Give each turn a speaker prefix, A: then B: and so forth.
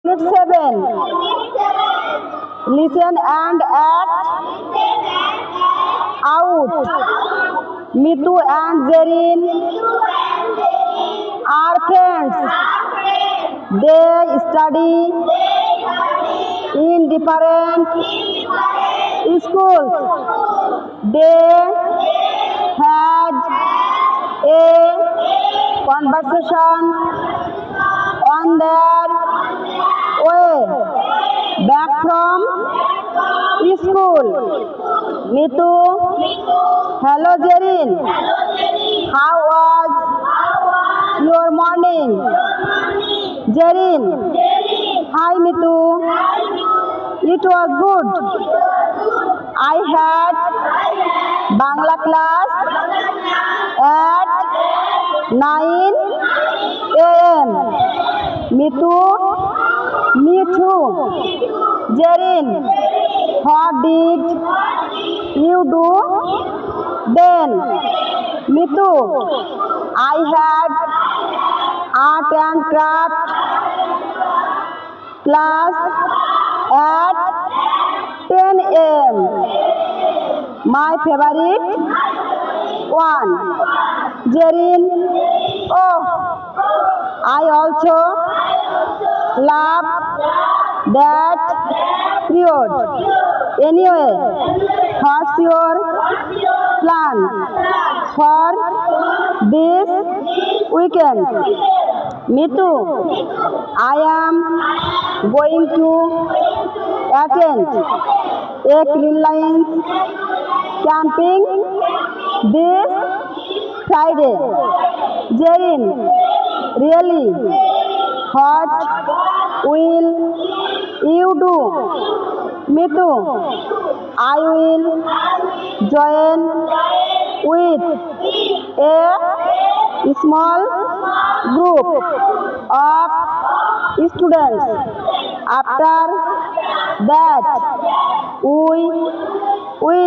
A: Unit 7. Listen and act out. Mitu and Zerin are friends. They study in different schools. They had a conversation on their way back from school. Mitu, hello Zerin. How was your morning? Zerin, hi Mitu. It was good. I had Bangla class at 9 a.m. Mitu, me too. Zerin, what did you do then? Mitu, I had art and craft class at 10 a.m. My favorite one. Zerin, oh, I also love that period. Anyway, what's your plan for this weekend? Mitu, I am going to attend a Clean Lines camping this Friday. Zerin, really? What will you do? Mitu, I will join with a small group of students. After that, we will